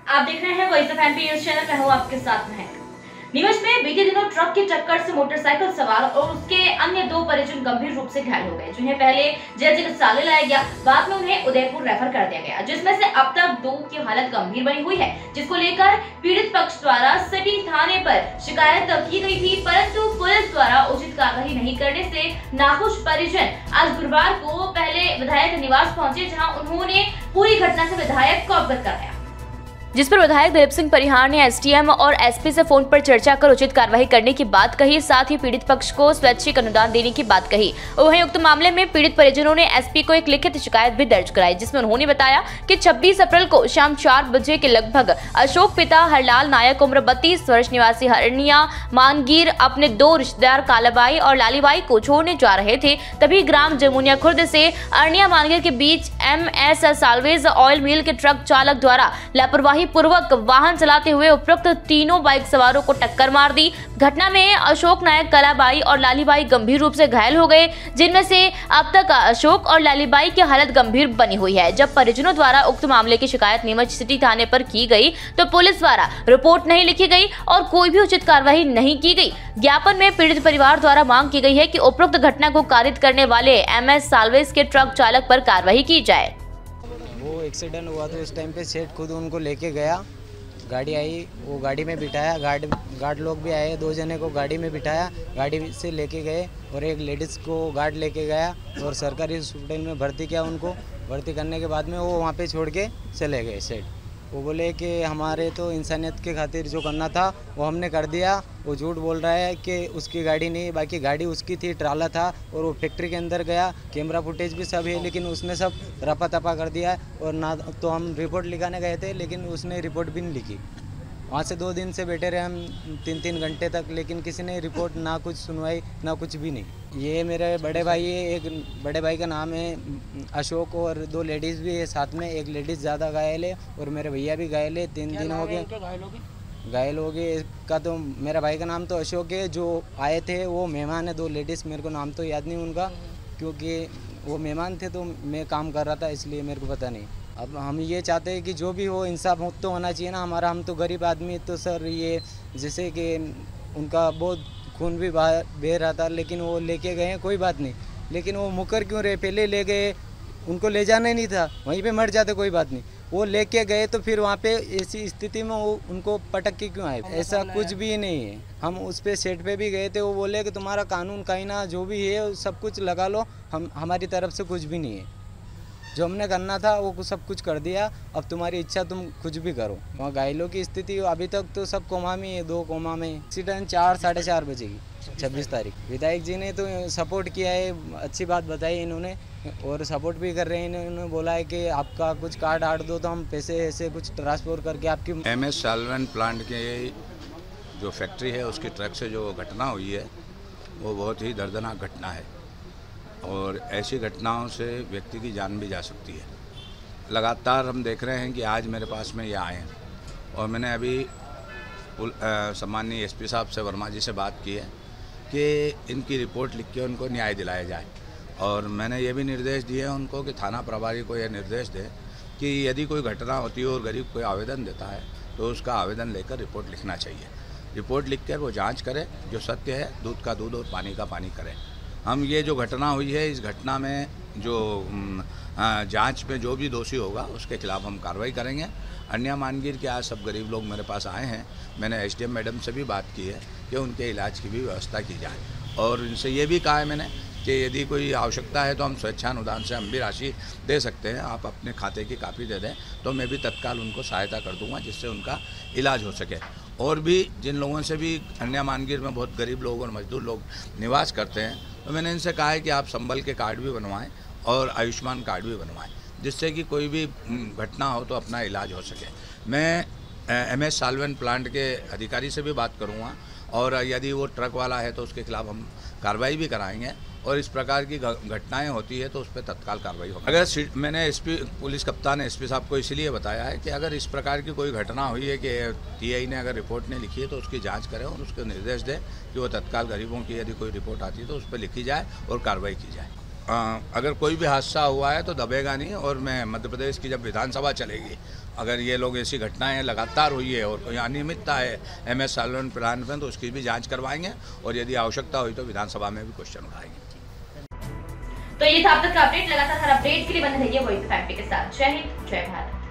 आप देख रहे हैं voice of MP news channel. मैं हूं आपके साथ में। नीमच में बीते दिनों ट्रक की टक्कर से मोटरसाइकिल सवार और उसके अन्य 2 परिजन गंभीर रूप से घायल हो गए, जिन्हें पहले जय चिकित्सालय लाया गया, बाद में उन्हें उदयपुर रेफर कर दिया गया, जिसमें से अब तक 2 की हालत गंभीर बनी हुई है, जिसको लेकर पीड़ित पक्ष द्वारा सिटी थाने पर शिकायत की गई थी, परंतु पुलिस द्वारा उचित कार्रवाई नहीं करने से नाखुश परिजन आज गुरुवार को पहले विधायक निवास पहुंचे, जहां उन्होंने पूरी घटना से विधायक को अवगत कराया, जिस पर विधायक दिलीप सिंह परिहार ने एसडीएम और एसपी से फोन पर चर्चा कर उचित कार्रवाई करने की बात कही, साथ ही पीड़ित पक्ष को स्वैच्छिक अनुदान देने की बात कही। वहीं उक्त मामले में पीड़ित परिजनों ने एसपी को एक लिखित शिकायत भी दर्ज कराई, जिसमें उन्होंने बताया कि 26 अप्रैल को शाम 4 बजे के लगभग अशोक पिता हरलाल नायक उम्र 32 वर्ष निवासी हरनिया मानगीर अपने 2 रिश्तेदार कालाबाई और लालीबाई को छोड़ने जा रहे थे। तभी ग्राम जमुनिया खुर्द से अरनिया मानगीर के बीच MS साल्वेज ऑयल मिल के ट्रक चालक द्वारा लापरवाही पूर्वक वाहन चलाते हुए उपरोक्त तीनों बाइक सवारों को टक्कर मार दी। घटना में अशोक नायक, कलाबाई और लालीबाई गंभीर रूप से घायल हो गए, जिनमें से अब तक अशोक और लालीबाई की हालत गंभीर बनी हुई है। जब परिजनों द्वारा उक्त मामले की शिकायत नीमच सिटी थाने पर की गई तो पुलिस द्वारा रिपोर्ट नहीं लिखी गई और कोई भी उचित कार्रवाई नहीं की गई। ज्ञापन में पीड़ित परिवार द्वारा मांग की गई है कि उपरोक्त घटना को कारित करने वाले MS साल्वेज के ट्रक चालक पर कार्रवाई की जाए। वो एक्सीडेंट हुआ तो उस टाइम पे सेठ खुद उनको लेके गया, गाड़ी आई, वो गाड़ी में बिठाया, गार्ड लोग भी आए, 2 जने को गाड़ी में बिठाया, गाड़ी से लेके गए और एक लेडीज़ को गार्ड लेके गया और सरकारी हॉस्पिटल में भर्ती किया। उनको भर्ती करने के बाद में वो वहाँ पे छोड़ के चले गए सेठ। वो बोले कि हमारे तो इंसानियत के खातिर जो करना था वो हमने कर दिया। वो झूठ बोल रहा है कि उसकी गाड़ी नहीं, बाकी गाड़ी उसकी थी, ट्राला था और वो फैक्ट्री के अंदर गया, कैमरा फुटेज भी सब है, लेकिन उसने सब रपा तपा कर दिया। और ना तो हम रिपोर्ट लिखाने गए थे, लेकिन उसने रिपोर्ट भी नहीं लिखी। वहाँ से 2 दिन से बैठे रहे हम 3-3 घंटे तक, लेकिन किसी ने रिपोर्ट ना कुछ सुनवाई ना कुछ भी नहीं। ये मेरे बड़े भाई है, एक बड़े भाई का नाम है अशोक और 2 लेडीज़ भी है साथ में। एक लेडीज़ ज़्यादा घायल है और मेरे भैया भी घायल है, 3 दिन हो गए घायल हो गए। इसका तो मेरा भाई का नाम तो अशोक है, जो आए थे वो मेहमान है, 2 लेडीज़, मेरे को नाम तो याद नहीं उनका, क्योंकि वो मेहमान थे तो मैं काम कर रहा था इसलिए मेरे को पता नहीं। अब हम ये चाहते हैं कि जो भी हो इंसाफ तो होना चाहिए ना हमारा। हम तो गरीब आदमी, तो सर ये जैसे कि उनका बहुत खून भी बह रहा था, लेकिन वो लेके गए, कोई बात नहीं, लेकिन वो मुकर क्यों रहे? पहले ले गए, उनको ले जाना ही नहीं था, वहीं पे मर जाते, कोई बात नहीं। वो लेके गए तो फिर वहाँ पे ऐसी स्थिति में वो उनको पटक के क्यों आए? ऐसा कुछ भी नहीं है। हम उस पे सेट पे भी गए थे, वो बोले कि तुम्हारा कानून कायना जो भी है सब कुछ लगा लो, हमारी तरफ से कुछ भी नहीं है। जो हमने करना था वो सब कुछ कर दिया, अब तुम्हारी इच्छा, तुम कुछ भी करो। वहाँ घायलों की स्थिति अभी तक तो सब कोमा में है, 2 कोमा में। एक्सीडेंट 4-4:30 बजे की 26 तारीख। विधायक जी ने तो सपोर्ट किया है, अच्छी बात बताई इन्होंने, और सपोर्ट भी कर रहे हैं। इन्होंने बोला है कि आपका कुछ कार्ड आट दो तो हम पैसे ऐसे कुछ ट्रांसफर करके आपकी। MS साल्वेंट प्लांट के जो फैक्ट्री है उसकी ट्रक से जो घटना हुई है वो बहुत ही दर्दनाक घटना है, और ऐसी घटनाओं से व्यक्ति की जान भी जा सकती है। लगातार हम देख रहे हैं कि आज मेरे पास में ये आए हैं, और मैंने अभी सम्माननीय SP साहब से, वर्मा जी से बात की है कि इनकी रिपोर्ट लिख के उनको न्याय दिलाया जाए। और मैंने ये भी निर्देश दिए हैं उनको कि थाना प्रभारी को यह निर्देश दे कि यदि कोई घटना होती है और गरीब कोई आवेदन देता है तो उसका आवेदन लेकर रिपोर्ट लिखना चाहिए। रिपोर्ट लिख कर वो जाँच करे, जो सत्य है दूध का दूध और पानी का पानी करे। हम ये जो घटना हुई है, इस घटना में जो जांच में जो भी दोषी होगा उसके खिलाफ हम कार्रवाई करेंगे। अन्या मानगीर के आज सब गरीब लोग मेरे पास आए हैं, मैंने SDM मैडम से भी बात की है कि उनके इलाज की भी व्यवस्था की जाए, और उनसे ये भी कहा है मैंने कि यदि कोई आवश्यकता है तो हम स्वेच्छानुदान से हम भी राशि दे सकते हैं, आप अपने खाते की कापी दे दें तो मैं भी तत्काल उनको सहायता कर दूंगा जिससे उनका इलाज हो सके। और भी जिन लोगों से भी अन्या मानगीर में बहुत गरीब लोग और मजदूर लोग निवास करते हैं, तो मैंने इनसे कहा है कि आप संबल के कार्ड भी बनवाएं और आयुष्मान कार्ड भी बनवाएं, जिससे कि कोई भी घटना हो तो अपना इलाज हो सके। मैं MS साल्वेंट प्लांट के अधिकारी से भी बात करूंगा, और यदि वो ट्रक वाला है तो उसके खिलाफ हम कार्रवाई भी कराएंगे, और इस प्रकार की घटनाएं होती है तो उस पर तत्काल कार्रवाई होगी। अगर मैंने SP पुलिस कप्तान SP साहब को इसलिए बताया है कि अगर इस प्रकार की कोई घटना हुई है कि TI ने अगर रिपोर्ट नहीं लिखी है तो उसकी जांच करें और उसको निर्देश दें कि वो तत्काल गरीबों की यदि कोई रिपोर्ट आती है तो उस पर लिखी जाए और कार्रवाई की जाए। अगर कोई भी हादसा हुआ है तो दबेगा नहीं, और मैं मध्य प्रदेश की जब विधानसभा चलेगी अगर ये लोग ऐसी घटनाएं लगातार हुई है और कोई अनियमितता है MS सालोन प्लान में, तो उसकी भी जांच करवाएंगे और यदि आवश्यकता हुई तो विधानसभा में भी क्वेश्चन उठाएंगे। तो ये था अब तक का अपडेट। लगातार हर अपडेट के लिए बने रहिए वही फैक्ट्री के साथ। जय हिंद, जय भारत।